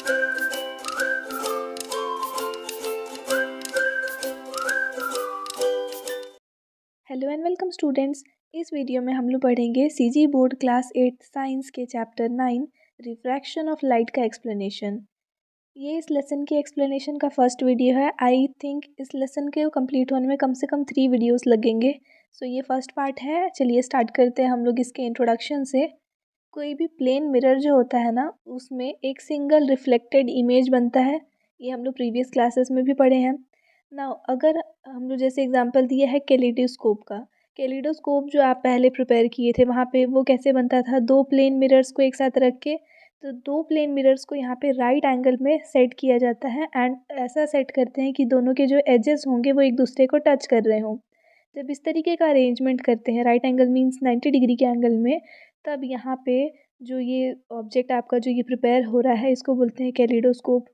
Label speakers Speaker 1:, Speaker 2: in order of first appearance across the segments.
Speaker 1: Hello and welcome students. इस video में हम लोग पढ़ेंगे सीजी बोर्ड क्लास 8 साइंस के चैप्टर 9 रिफ्रैक्शन ऑफ लाइट का एक्सप्लेनेशन। ये इस लेसन के एक्सप्लेनेशन का फर्स्ट वीडियो है। आई थिंक इस लेसन के कंप्लीट होने में कम से कम 3 वीडियोस लगेंगे। सो ये फर्स्ट पार्ट है। चलिए स्टार्ट करते हैं हम लोग इसके इंट्रोडक्शन से। कोई भी प्लेन मिरर जो होता है ना, उसमें एक सिंगल रिफ्लेक्टेड इमेज बनता है। ये हम लोग प्रीवियस क्लासेस में भी पढ़े हैं ना। अगर हम लोग जैसे एग्जांपल दिया है कैलिडोस्कोप का, कैलिडोस्कोप जो आप पहले प्रिपेयर किए थे वहाँ पे वो कैसे बनता था, दो प्लेन मिरर्स को एक साथ रख के, तो दो प्लेन मिरर्स को यहाँ पे राइट एंगल में सेट किया जाता है एंड ऐसा सेट करते हैं कि दोनों के जो एजेस होंगे वो एक दूसरे को टच कर रहे हों। जब इस तरीके का अरेंजमेंट करते हैं, राइट एंगल मीन्स 90 डिग्री के एंगल में, तब यहाँ पे जो ये ऑब्जेक्ट आपका जो ये प्रिपेयर हो रहा है इसको बोलते हैं कैलिडोस्कोप।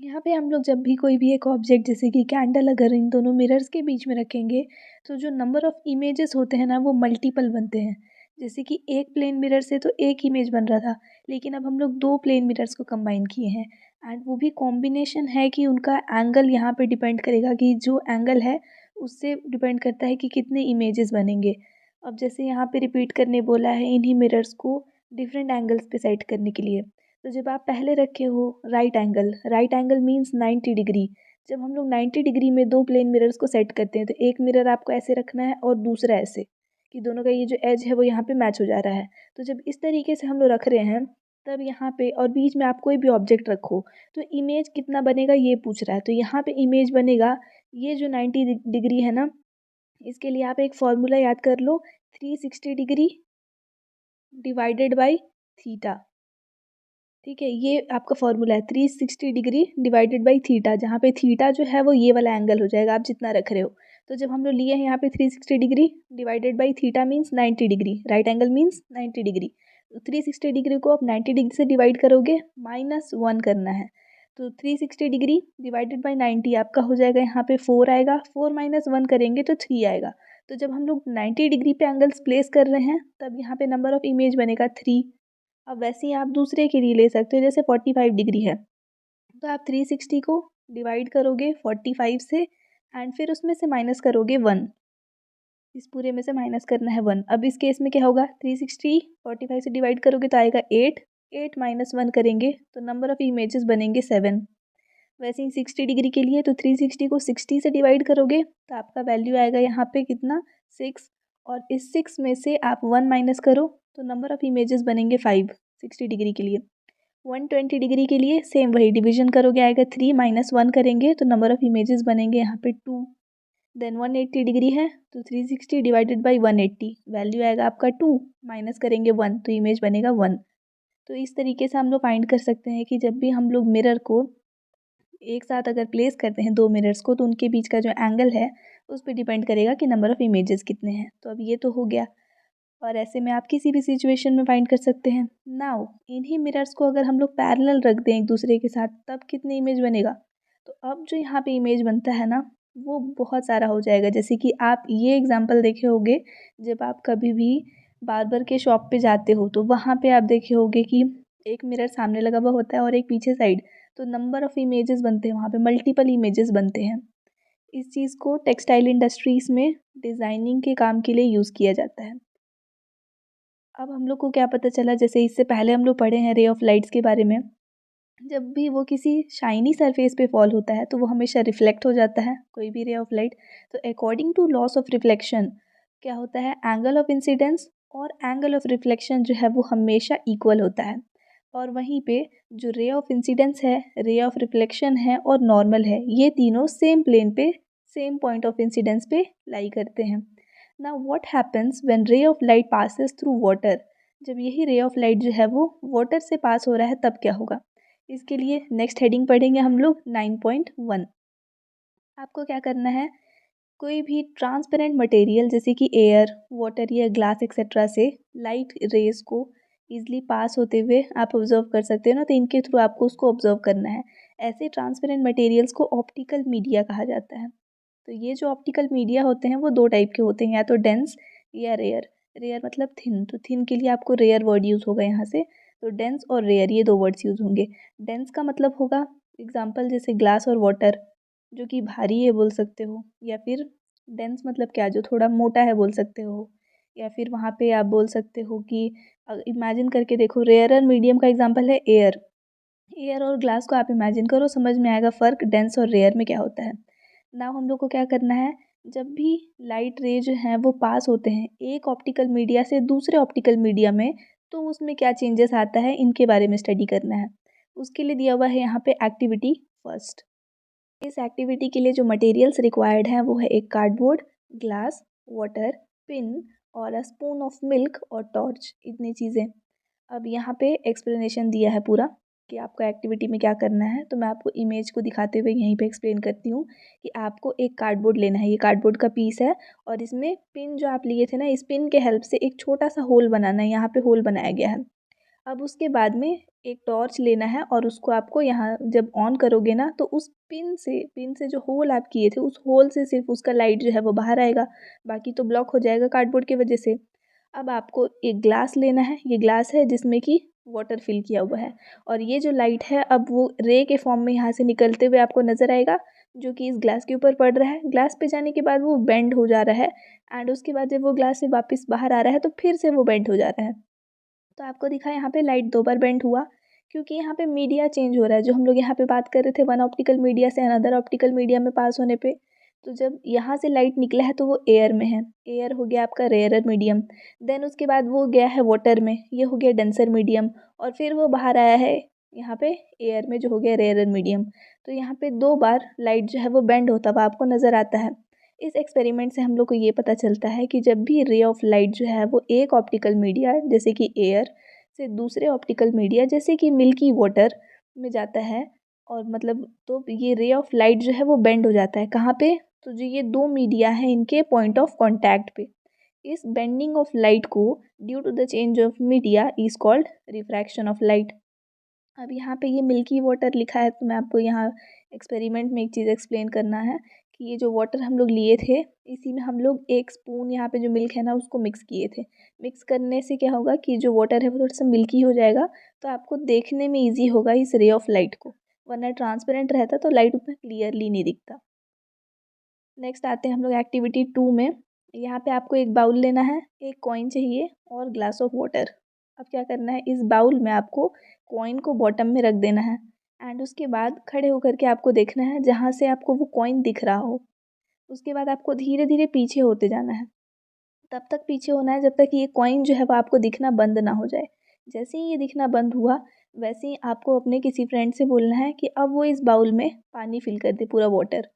Speaker 1: यहाँ पे हम लोग जब भी कोई भी एक ऑब्जेक्ट जैसे कि कैंडल अगर इन दोनों मिरर्स के बीच में रखेंगे तो जो नंबर ऑफ इमेजेस होते हैं ना वो मल्टीपल बनते हैं। जैसे कि एक प्लेन मिरर से तो एक इमेज बन रहा था, लेकिन अब हम लोग दो प्लेन मिरर्स को कंबाइन किए हैं एंड वो भी कॉम्बिनेशन है कि उनका एंगल यहाँ पे डिपेंड करेगा कि जो एंगल है उससे डिपेंड करता है कि कितने इमेजेस बनेंगे। अब जैसे यहाँ पे रिपीट करने बोला है इन्हीं मिरर्स को डिफरेंट एंगल्स पे सेट करने के लिए। तो जब आप पहले रखे हो राइट एंगल मीन्स 90 डिग्री। जब हम लोग 90 डिग्री में दो प्लेन मिरर्स को सेट करते हैं तो एक मिरर आपको ऐसे रखना है और दूसरा ऐसे, कि दोनों का ये जो एज है वो यहाँ पे मैच हो जा रहा है। तो जब इस तरीके से हम लोग रख रहे हैं तब यहाँ पे और बीच में आप कोई भी ऑब्जेक्ट रखो तो इमेज कितना बनेगा ये पूछ रहा है। तो यहाँ पे इमेज बनेगा ये जो 90 डिग्री है ना, इसके लिए आप एक फॉर्मूला याद कर लो, 360 डिग्री डिवाइडेड बाई थीटा। ठीक है, ये आपका फॉर्मूला है 360 डिग्री डिवाइडेड बाई थीटा, जहाँ पे थीटा जो है वो ये वाला एंगल हो जाएगा आप जितना रख रहे हो। तो जब हम लोग लिए हैं यहाँ पे 360 degree divided by theta means 90 degree, right angle means 90 degree. तो 360 डिग्री को आप 90 डिग्री से डिवाइड करोगे, -1 करना है। तो 360 डिग्री डिवाइडेड बाई 90 आपका हो जाएगा यहाँ पे 4 आएगा, 4 - 1 करेंगे तो 3 आएगा। तो जब हम लोग 90 डिग्री पे एंगल्स प्लेस कर रहे हैं तब यहाँ पे नंबर ऑफ इमेज बनेगा 3। अब वैसे ही आप दूसरे के लिए ले सकते हो, जैसे 45 डिग्री है तो आप 360 को डिवाइड करोगे 45 से एंड फिर उसमें से माइनस करोगे 1। इस पूरे में से माइनस करना है 1। अब इस केस में क्या होगा, 360 45 से डिवाइड करोगे तो आएगा 8, 8 - 1 करेंगे तो नंबर ऑफ इमेजेस बनेंगे 7। वैसे ही 60 डिग्री के लिए तो 360 को 60 से डिवाइड करोगे तो आपका वैल्यू आएगा यहाँ पे कितना, 6। और इस 6 में से आप 1 माइनस करो तो नंबर ऑफ इमेजेस बनेंगे 5 60 डिग्री के लिए। 120 डिग्री के लिए सेम वही डिवीजन करोगे, आएगा 3 - 1 करेंगे तो नंबर ऑफ इमेजेस बनेंगे यहाँ पे 2। देन 180 डिग्री है तो 360 डिवाइडेड बाई 180, वैल्यू आएगा आपका 2, माइनस करेंगे 1 तो इमेज बनेगा 1। तो इस तरीके से हम लोग फाइंड कर सकते हैं कि जब भी हम लोग मिरर को एक साथ अगर प्लेस करते हैं दो मिरर्स को तो उनके बीच का जो एंगल है उस पर डिपेंड करेगा कि नंबर ऑफ़ इमेजेस कितने हैं। तो अब ये तो हो गया, और ऐसे में आप किसी भी सिचुएशन में फाइंड कर सकते हैं। नाउ इन्हीं मिरर्स को अगर हम लोग पैरेलल रख दें एक दूसरे के साथ तब कितनी इमेज बनेगा। तो अब जो यहाँ पे इमेज बनता है ना वो बहुत सारा हो जाएगा। जैसे कि आप ये एग्जांपल देखे होंगे, जब आप कभी भी बार्बर के शॉप पे जाते हो तो वहाँ पे आप देखे होंगे कि एक मिरर सामने लगा हुआ होता है और एक पीछे साइड, तो नंबर ऑफ़ इमेजेस बनते हैं, वहाँ पे मल्टीपल इमेजेस बनते हैं। इस चीज़ को टेक्सटाइल इंडस्ट्रीज़ में डिज़ाइनिंग के काम के लिए यूज़ किया जाता है। अब हम लोग को क्या पता चला, जैसे इससे पहले हम लोग पढ़े हैं रे ऑफ लाइट्स के बारे में। जब भी वो किसी शाइनी सरफेस पे फॉल होता है तो वो हमेशा रिफ्लेक्ट हो जाता है, कोई भी रे ऑफ लाइट। तो according to laws of reflection क्या होता है, एंगल ऑफ इंसिडेंस और एंगल ऑफ रिफ्लेक्शन जो है वो हमेशा इक्वल होता है। और वहीं पे जो रे ऑफ इंसिडेंस है, रे ऑफ रिफ्लेक्शन है और नॉर्मल है, ये तीनों सेम प्लेन पे सेम पॉइंट ऑफ इंसिडेंस पे लाई करते हैं। नाउ व्हाट हैपेंस व्हेन रे of light passes through water. जब यही रे ऑफ लाइट जो है वो वाटर से पास हो रहा है तब क्या होगा। इसके लिए नेक्स्ट हेडिंग पढ़ेंगे हम लोग 9.1। आपको क्या करना है, कोई भी ट्रांसपेरेंट मटेरियल जैसे कि एयर, वाटर या ग्लास एक्सेट्रा से लाइट रेज को ईजिली पास होते हुए आप ऑब्जर्व कर सकते हो ना, तो इनके थ्रू आपको उसको ऑब्जर्व करना है। ऐसे ट्रांसपेरेंट मटेरियल्स को ऑप्टिकल मीडिया कहा जाता है। तो ये जो ऑप्टिकल मीडिया होते हैं वो दो टाइप के होते हैं, या तो डेंस या रेयर। रेयर मतलब थिन, तो थिन के लिए आपको रेयर वर्ड यूज़ होगा यहाँ से। तो डेंस और रेयर ये दो वर्ड्स यूज़ होंगे। डेंस का मतलब होगा एग्जाम्पल जैसे ग्लास और वाटर, जो कि भारी है बोल सकते हो, या फिर डेंस मतलब क्या, जो थोड़ा मोटा है बोल सकते हो, या फिर वहाँ पे आप बोल सकते हो कि इमेजिन करके देखो, रेयर और मीडियम का एग्जाम्पल है एयर। एयर और ग्लास को आप इमेजिन करो, समझ में आएगा फ़र्क डेंस और रेयर में क्या होता है। नाउ हम लोग को क्या करना है, जब भी लाइट रे जो हैं वो पास होते हैं एक ऑप्टिकल मीडिया से दूसरे ऑप्टिकल मीडिया में, तो उसमें क्या चेंजेस आता है इनके बारे में स्टडी करना है। उसके लिए दिया हुआ है यहाँ पे एक्टिविटी फर्स्ट। इस एक्टिविटी के लिए जो मटेरियल्स रिक्वायर्ड हैं वो है एक कार्डबोर्ड, ग्लास, वाटर, पिन और अ स्पून ऑफ मिल्क और टॉर्च, इतनी चीज़ें। अब यहाँ पे एक्सप्लेनेशन दिया है पूरा कि आपको एक्टिविटी में क्या करना है, तो मैं आपको इमेज को दिखाते हुए यहीं पे एक्सप्लेन करती हूँ कि आपको एक कार्डबोर्ड लेना है। ये कार्डबोर्ड का पीस है और इसमें पिन जो आप लिए थे ना, इस पिन के हेल्प से एक छोटा सा होल बनाना है, यहाँ पे होल बनाया गया है। अब उसके बाद में एक टॉर्च लेना है और उसको आपको यहाँ जब ऑन करोगे ना, तो उस पिन से जो होल आप किए थे, उस होल से सिर्फ उसका लाइट जो है वो बाहर आएगा, बाकी तो ब्लॉक हो जाएगा कार्डबोर्ड की वजह से। अब आपको एक ग्लास लेना है, ये ग्लास है जिसमें कि वाटर फिल किया हुआ है, और ये जो लाइट है अब वो रे के फॉर्म में यहाँ से निकलते हुए आपको नज़र आएगा, जो कि इस ग्लास के ऊपर पड़ रहा है। ग्लास पे जाने के बाद वो बेंड हो जा रहा है, एंड उसके बाद जब वो ग्लास से वापस बाहर आ रहा है तो फिर से वो बेंड हो जा रहा है। तो आपको दिखा यहाँ पे लाइट दो बार बेंड हुआ, क्योंकि यहाँ पे मीडिया चेंज हो रहा है। जो हम लोग यहाँ पे बात कर रहे थे वन ऑप्टिकल मीडिया से अनदर ऑप्टिकल मीडिया में पास होने पे, तो जब यहाँ से लाइट निकला है तो वो एयर में है, एयर हो गया आपका रेयरर मीडियम। देन उसके बाद वो गया है वाटर में, ये हो गया डेंसर मीडियम, और फिर वो बाहर आया है यहाँ पे एयर में, जो हो गया रेयरर मीडियम। तो यहाँ पे दो बार लाइट जो है वो बेंड होता हुआ आपको नज़र आता है। इस एक्सपेरिमेंट से हम लोग को ये पता चलता है कि जब भी रे ऑफ लाइट जो है वो एक ऑप्टिकल मीडिया जैसे कि एयर से दूसरे ऑप्टिकल मीडिया जैसे कि मिल्की वाटर में जाता है, और मतलब तो ये रे ऑफ लाइट जो है वो बेंड हो जाता है। कहाँ पे, तो जो ये दो मीडिया हैं इनके पॉइंट ऑफ कांटेक्ट पे। इस बेंडिंग ऑफ लाइट को due to the change of media is called refraction of light. अब यहाँ पे ये मिल्की वाटर लिखा है, तो मैं आपको यहाँ एक्सपेरिमेंट में एक चीज़ एक्सप्लेन करना है कि ये जो वाटर हम लोग लिए थे, इसी में हम लोग एक स्पून यहाँ पे जो मिल्क है ना उसको मिक्स किए थे। मिक्स करने से क्या होगा कि जो वाटर है वो थोड़ा सा मिल्की हो जाएगा, तो आपको देखने में ईजी होगा इस रे ऑफ लाइट को, वरना ट्रांसपेरेंट रहता तो लाइट उतना क्लियरली नहीं दिखता। नेक्स्ट आते हैं हम लोग एक्टिविटी 2 में। यहाँ पे आपको एक बाउल लेना है, एक कॉइन चाहिए और ग्लास ऑफ वाटर। अब क्या करना है, इस बाउल में आपको कॉइन को बॉटम में रख देना है, एंड उसके बाद खड़े होकर के आपको देखना है जहाँ से आपको वो कॉइन दिख रहा हो। उसके बाद आपको धीरे धीरे पीछे होते जाना है, तब तक पीछे होना है जब तक ये कॉइन जो है वो आपको दिखना बंद ना हो जाए। जैसे ही ये दिखना बंद हुआ, वैसे ही आपको अपने किसी फ्रेंड से बोलना है कि अब वो इस बाउल में पानी फिल कर दे, पूरा वाटर।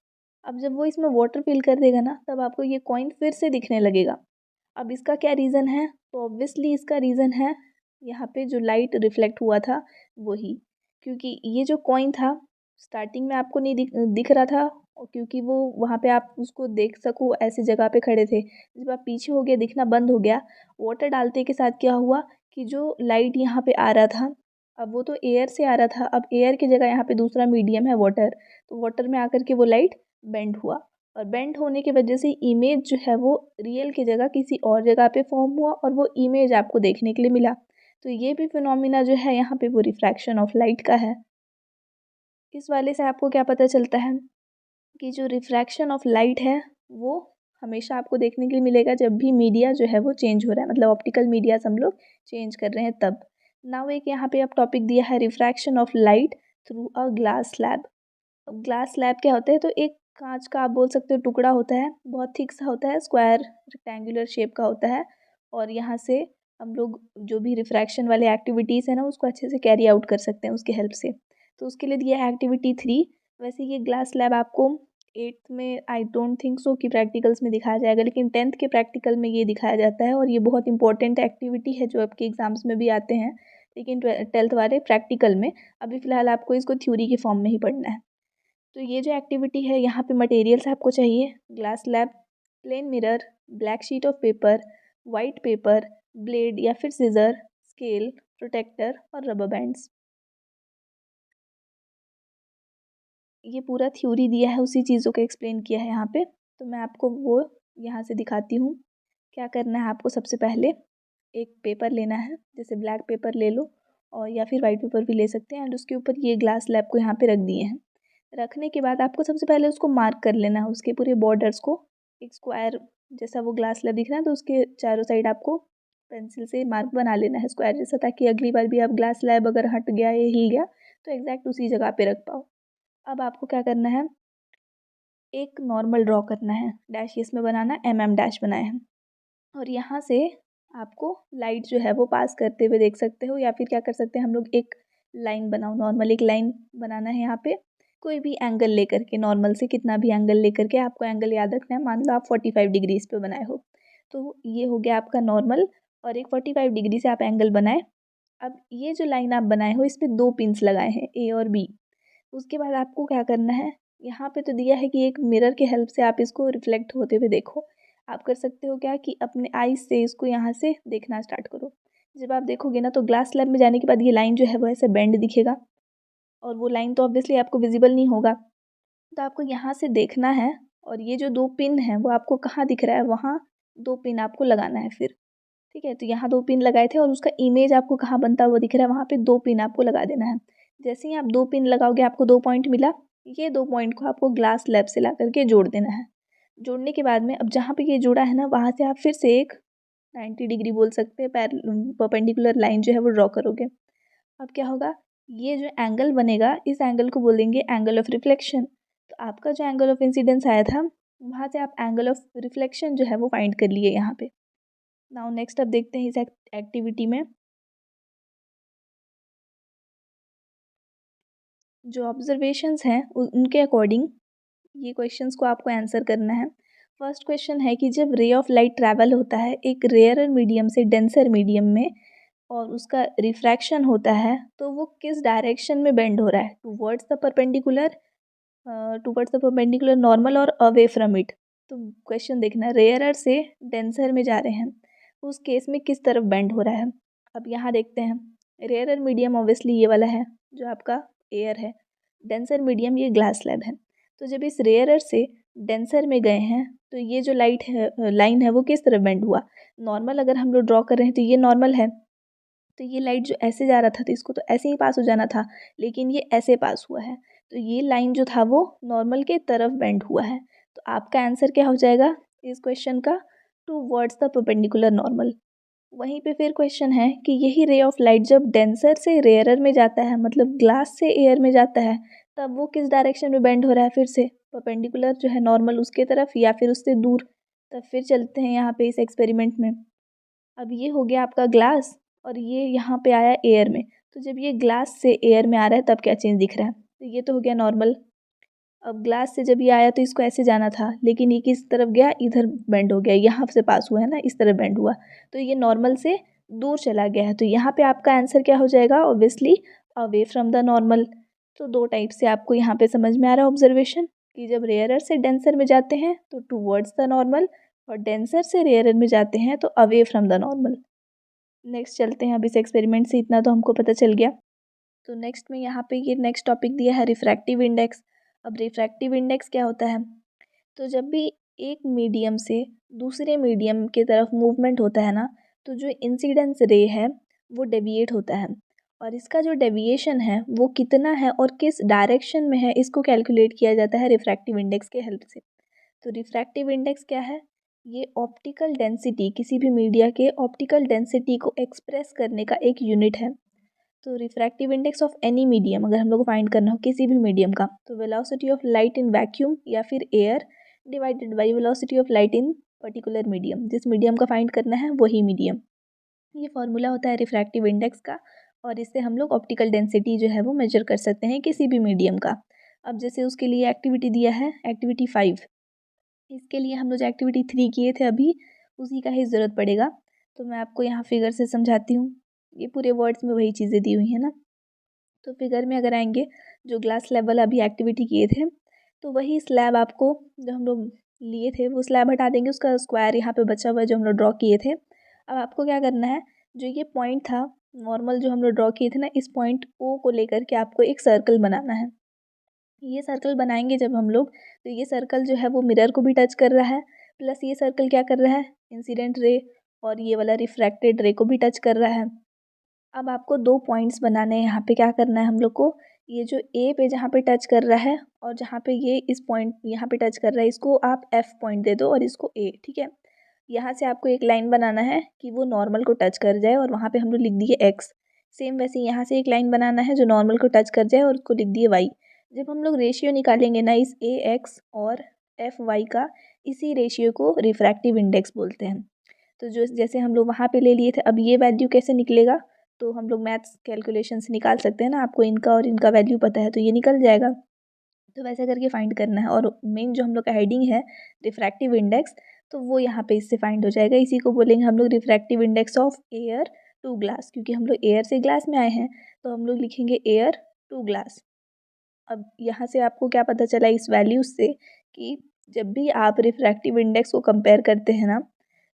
Speaker 1: अब जब वो इसमें वाटर फिल कर देगा ना, तब आपको ये कॉइन फिर से दिखने लगेगा। अब इसका क्या रीज़न है, तो ऑब्वियसली इसका रीज़न है यहाँ पे जो लाइट रिफ्लेक्ट हुआ था वही, क्योंकि ये जो कॉइन था स्टार्टिंग में आपको नहीं दिख रहा था, और क्योंकि वो वहाँ पे आप उसको देख सको ऐसी जगह पे खड़े थे। जब आप पीछे हो गया, दिखना बंद हो गया, वाटर डालते के साथ क्या हुआ कि जो लाइट यहाँ पे आ रहा था, अब वो तो एयर से आ रहा था, अब एयर की जगह यहाँ पे दूसरा मीडियम है वाटर, तो वाटर में आकर के वो लाइट बेंड हुआ, और बेंड होने की वजह से इमेज जो है वो रियल की जगह किसी और जगह पे फॉर्म हुआ, और वो इमेज आपको देखने के लिए मिला। तो ये भी फिनोमिना जो है यहाँ पे वो रिफ्रैक्शन ऑफ लाइट का है। इस वाले से आपको क्या पता चलता है कि जो रिफ्रैक्शन ऑफ लाइट है वो हमेशा आपको देखने के लिए मिलेगा जब भी मीडिया जो है वो चेंज हो रहा है, मतलब ऑप्टिकल मीडिया हम लोग चेंज कर रहे हैं तब। नाउ एक यहाँ पे अब टॉपिक दिया है refraction of light through a glass slab. अब ग्लास स्लैब क्या होता है, तो एक कांच का आप बोल सकते हो टुकड़ा होता है, बहुत थिक सा होता है, स्क्वायर रेक्टेंगुलर शेप का होता है, और यहाँ से हम लोग जो भी रिफ्रैक्शन वाले एक्टिविटीज़ है ना उसको अच्छे से कैरी आउट कर सकते हैं उसके हेल्प से। तो उसके लिए दिया है एक्टिविटी 3। वैसे ये ग्लास स्लैब आपको 8th में आई डोंट थिंक सो कि प्रैक्टिकल्स में दिखाया जाएगा, लेकिन 10th के प्रैक्टिकल में ये दिखाया जाता है, और ये बहुत इंपॉर्टेंट एक्टिविटी है जो आपके एग्जाम्स में भी आते हैं, लेकिन 12th वाले प्रैक्टिकल में। अभी फ़िलहाल आपको इसको थ्योरी के फॉर्म में ही पढ़ना है। तो ये जो एक्टिविटी है यहाँ पे मटेरियल्स आपको चाहिए glass slab, plane mirror, black sheet of paper, white paper, blade या फिर सीज़र, स्केल, प्रोटेक्टर और रबर बैंड्स। ये पूरा थ्योरी दिया है, उसी चीज़ों को एक्सप्लेन किया है यहाँ पे। तो मैं आपको वो यहाँ से दिखाती हूँ। क्या करना है आपको, सबसे पहले एक पेपर लेना है, जैसे ब्लैक पेपर ले लो, और या फिर वाइट पेपर भी ले सकते हैं। एंड उसके ऊपर ये ग्लास स्लैब को यहाँ पे रख दिए हैं। रखने के बाद आपको सबसे पहले उसको मार्क कर लेना है, उसके पूरे बॉर्डर्स को। एक स्क्वायर जैसा वो ग्लास स्लैब दिख रहा है तो उसके चारों साइड आपको पेंसिल से मार्क बना लेना है स्क्वायर जैसा, ताकि अगली बार भी आप ग्लास स्लैब अगर हट गया या हिल गया तो एग्जैक्ट उसी जगह पे रख पाओ। अब आपको क्या करना है, एक नॉर्मल ड्रॉ करना है, डैश इसमें बनाना, डैश बनाए हैं। और यहाँ से आपको लाइट जो है वो पास करते हुए देख सकते हो, या फिर क्या कर सकते हैं हम लोग, एक लाइन बनाओ, नॉर्मल एक लाइन बनाना है यहाँ पे। कोई भी एंगल लेकर के, नॉर्मल से कितना भी एंगल लेकर के, आपको एंगल याद रखना है। मान लो आप 45 डिग्रीज पे बनाए हो, तो ये हो गया आपका नॉर्मल, और एक 45 डिग्री से आप एंगल बनाए। अब ये जो लाइन आप बनाए हो इस पर 2 पिंस लगाए हैं, ए और बी। उसके बाद आपको क्या करना है, यहाँ पे तो दिया है कि एक मिरर के हेल्प से आप इसको रिफ्लेक्ट होते हुए देखो। आप कर सकते हो क्या कि अपने आईज से इसको यहाँ से देखना स्टार्ट करो। जब आप देखोगे ना तो ग्लास स्लैब में जाने के बाद ये लाइन जो है वो ऐसे बेंड दिखेगा, और वो लाइन तो ऑब्वियसली आपको विजिबल नहीं होगा। तो आपको यहाँ से देखना है, और ये जो 2 पिन है वो आपको कहाँ दिख रहा है, वहाँ 2 पिन आपको लगाना है फिर। ठीक है, तो यहाँ 2 पिन लगाए थे और उसका इमेज आपको कहाँ बनता हुआ दिख रहा है, वहाँ पे 2 पिन आपको लगा देना है। जैसे ही आप 2 पिन लगाओगे आपको 2 पॉइंट मिला। ये 2 पॉइंट को आपको ग्लास स्लैब से ला करके जोड़ देना है। जोड़ने के बाद में अब जहाँ पे ये जुड़ा है ना, वहाँ से आप फिर से एक 90 डिग्री बोल सकते हैं परपेंडिकुलर लाइन जो है वो ड्रॉ करोगे। अब क्या होगा, ये जो एंगल बनेगा इस एंगल को बोलेंगे एंगल ऑफ रिफ्लेक्शन। तो आपका जो एंगल ऑफ इंसिडेंस आया था, वहाँ से आप एंगल ऑफ रिफ्लेक्शन जो है वो फाइंड कर लिए यहाँ पे। नाउ नेक्स्ट अब देखते हैं इस एक्टिविटी में जो ऑब्जर्वेशंस हैं उनके अकॉर्डिंग ये क्वेश्चंस को आपको आंसर करना है। फर्स्ट क्वेश्चन है कि जब रे ऑफ लाइट ट्रैवल होता है एक रेयरर मीडियम से डेंसर मीडियम में, और उसका रिफ्रैक्शन होता है, तो वो किस डायरेक्शन में बेंड हो रहा है, टूवर्ड्स द परपेंडिकुलर नॉर्मल और अवे फ्रॉम इट। तो क्वेश्चन देखना, रेयरर से डेंसर में जा रहे हैं, उस केस में किस तरफ बेंड हो रहा है। अब यहाँ देखते हैं, रेयरर मीडियम ऑब्वियसली ये वाला है जो आपका एयर है, डेंसर मीडियम ये ग्लास स्लैब है। तो जब इस रेयरर से डेंसर में गए हैं तो ये जो लाइन है वो किस तरफ बेंड हुआ। नॉर्मल अगर हम लोग ड्रॉ कर रहे हैं तो ये नॉर्मल है, तो ये लाइट जो ऐसे जा रहा था तो इसको तो ऐसे ही पास हो जाना था, लेकिन ये ऐसे पास हुआ है, तो ये लाइन जो था वो नॉर्मल के तरफ बेंड हुआ है। तो आपका आंसर क्या हो जाएगा इस क्वेश्चन का, टूवर्ड्स द परपेंडिकुलर नॉर्मल। वहीं पे फिर क्वेश्चन है कि यही रे ऑफ लाइट जब डेंसर से रेयरर में जाता है, मतलब ग्लास से एयर में जाता है, तब वो किस डायरेक्शन में बेंड हो रहा है, फिर से परपेंडिकुलर जो है नॉर्मल उसके तरफ या फिर उससे दूर। तब फिर चलते हैं यहाँ पे इस एक्सपेरिमेंट में। अब ये हो गया आपका ग्लास, और ये यहाँ पे आया एयर में। तो जब ये ग्लास से एयर में आ रहा है तब क्या चेंज दिख रहा है, तो ये तो हो गया नॉर्मल। अब ग्लास से जब ये आया तो इसको ऐसे जाना था, लेकिन ये किस तरफ गया, इधर बेंड हो गया, यहाँ से पास हुआ है ना, इस तरफ बेंड हुआ, तो ये नॉर्मल से दूर चला गया है। तो यहाँ पे आपका आंसर क्या हो जाएगा, obviously away from the normal. तो 2 टाइप से आपको यहाँ पे समझ में आ रहा है ऑब्जर्वेशन, कि जब रेयरर से डेंसर में जाते हैं तो टूवर्ड्स द नॉर्मल, और डेंसर से रेयरर में जाते हैं तो away from the normal. Next चलते हैं, अब इस एक्सपेरिमेंट से इतना तो हमको पता चल गया। तो नेक्स्ट में यहाँ पे ये नेक्स्ट टॉपिक दिया है रिफ्रैक्टिव इंडेक्स। अब रिफ्रैक्टिव इंडेक्स क्या होता है, तो जब भी एक मीडियम से दूसरे मीडियम की तरफ मूवमेंट होता है ना, तो जो इंसिडेंस रे है वो डेविएट होता है, और इसका जो डेविएशन है वो कितना है और किस डायरेक्शन में है, इसको कैलकुलेट किया जाता है रिफ्रैक्टिव इंडेक्स के हेल्प से। तो रिफ्रैक्टिव इंडेक्स क्या है, ये ऑप्टिकल डेंसिटी, किसी भी मीडिया के ऑप्टिकल डेंसिटी को एक्सप्रेस करने का एक यूनिट है। तो refractive index of any medium अगर हम लोग को फाइंड करना हो किसी भी मीडियम का, तो velocity of light in vacuum या फिर air divided by velocity of light in particular medium, जिस मीडियम का फाइंड करना है वही मीडियम। ये फॉर्मूला होता है रिफ्रैक्टिव इंडेक्स का, और इससे हम लोग ऑप्टिकल डेंसिटी जो है वो मेजर कर सकते हैं किसी भी मीडियम का। अब जैसे उसके लिए एक्टिविटी दिया है, एक्टिविटी 5, इसके लिए हम लोग जो एक्टिविटी 3 किए थे अभी उसी का ही ज़रूरत पड़ेगा। तो मैं आपको यहाँ फिगर से समझाती हूँ, ये पूरे वर्ड्स में वही चीज़ें दी हुई हैं ना। तो फिगर में अगर आएंगे, जो ग्लास लेवल अभी एक्टिविटी किए थे, तो वही स्लैब आपको जो हम लोग लिए थे वो स्लैब हटा देंगे, उसका स्क्वायर यहाँ पे बचा हुआ है जो हम लोग ड्रॉ किए थे। अब आपको क्या करना है, जो ये पॉइंट था नॉर्मल जो हम लोग ड्रॉ किए थे ना, इस पॉइंट ओ को लेकर के आपको एक सर्कल बनाना है। ये सर्कल बनाएंगे जब हम लोग, तो ये सर्कल जो है वो मिरर को भी टच कर रहा है, प्लस ये सर्कल क्या कर रहा है, इंसिडेंट रे और ये वाला रिफ्रैक्टेड रे को भी टच कर रहा है। अब आपको 2 पॉइंट्स बनाने हैं। यहाँ पे क्या करना है हम लोग को, ये जो ए पे जहाँ पे टच कर रहा है और जहाँ पे ये इस पॉइंट यहाँ पे टच कर रहा है, इसको आप एफ पॉइंट दे दो और इसको ए, ठीक है। यहाँ से आपको एक लाइन बनाना है कि वो नॉर्मल को टच कर जाए और वहाँ पे हम लोग लिख दिए एक्स। सेम वैसे यहाँ से एक लाइन बनाना है जो नॉर्मल को टच कर जाए और उसको लिख दिए वाई। जब हम लोग रेशियो निकालेंगे ना इस ए एक्स और एफ वाई का, इसी रेशियो को रिफ्रैक्टिव इंडेक्स बोलते हैं। तो जो जैसे हम लोग वहाँ पे ले लिए थे, अब ये वैल्यू कैसे निकलेगा, तो हम लोग मैथ्स कैलकुलेशन से निकाल सकते हैं ना, आपको इनका और इनका वैल्यू पता है तो ये निकल जाएगा। तो वैसे करके फाइंड करना है। और मेन जो हम लोग का हेडिंग है रिफ्रैक्टिव इंडेक्स, तो वो यहाँ पे इससे फाइंड हो जाएगा। इसी को बोलेंगे हम लोग refractive index of air to glass, क्योंकि हम लोग एयर से ग्लास में आए हैं तो हम लोग लिखेंगे एयर टू ग्लास। अब यहाँ से आपको क्या पता चला इस वैल्यूज से कि जब भी आप रिफ्रैक्टिव इंडेक्स को कंपेयर करते हैं ना,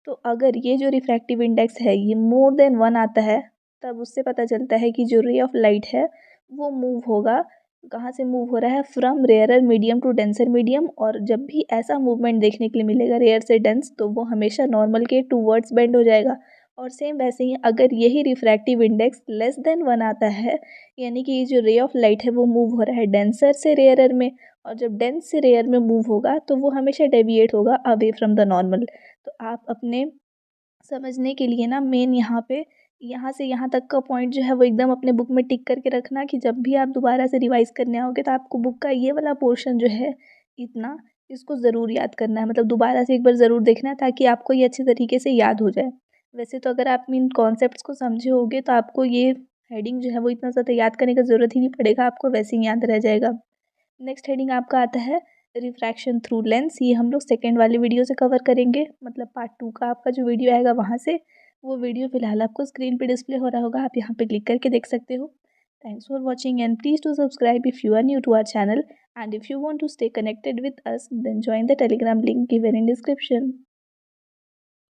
Speaker 1: तो अगर ये जो रिफ्रैक्टिव इंडेक्स है ये मोर देन 1 आता है, तब उससे पता चलता है कि जो रे ऑफ लाइट है वो मूव होगा। कहाँ से मूव हो रहा है, from rarer medium to denser medium. और जब भी ऐसा मूवमेंट देखने के लिए मिलेगा रेयर से डेंस, तो वो हमेशा नॉर्मल के टूवर्ड्स बेंड हो जाएगा। और सेम वैसे ही अगर यही रिफ्रैक्टिव इंडेक्स लेस देन 1 आता है, यानी कि ये जो रे ऑफ लाइट है वो मूव हो रहा है डेंसर से रेयरर में, और जब डेंस से रेयर में मूव होगा तो वो हमेशा डेविएट होगा अवे फ्रॉम द नॉर्मल। तो आप अपने समझने के लिए ना मेन यहाँ पे यहाँ से यहाँ तक का पॉइंट जो है वो एकदम अपने बुक में टिक करके रखना, कि जब भी आप दोबारा से रिवाइज करने आओगे तो आपको बुक का ये वाला पोर्शन जो है इतना, इसको ज़रूर याद करना है। मतलब दोबारा से एक बार ज़रूर देखना है ताकि आपको ये अच्छे तरीके से याद हो जाए। वैसे तो अगर आप इन कॉन्सेप्ट्स को समझे होगे तो आपको ये हेडिंग जो है वो इतना ज़्यादा याद करने का ज़रूरत ही नहीं पड़ेगा, आपको वैसे ही याद रह जाएगा। नेक्स्ट हेडिंग आपका आता है रिफ्रैक्शन थ्रू लेंस। ये हम लोग सेकेंड वाले वीडियो से कवर करेंगे, मतलब पार्ट 2 का आपका जो वीडियो आएगा वहाँ से। वो वीडियो फिलहाल आपको स्क्रीन पे डिस्प्ले हो रहा होगा, आप यहाँ पे क्लिक करके देख सकते हो। Thanks for watching and please to subscribe if you are new to our channel, and if you want to stay connected with us, then join the Telegram link given in description.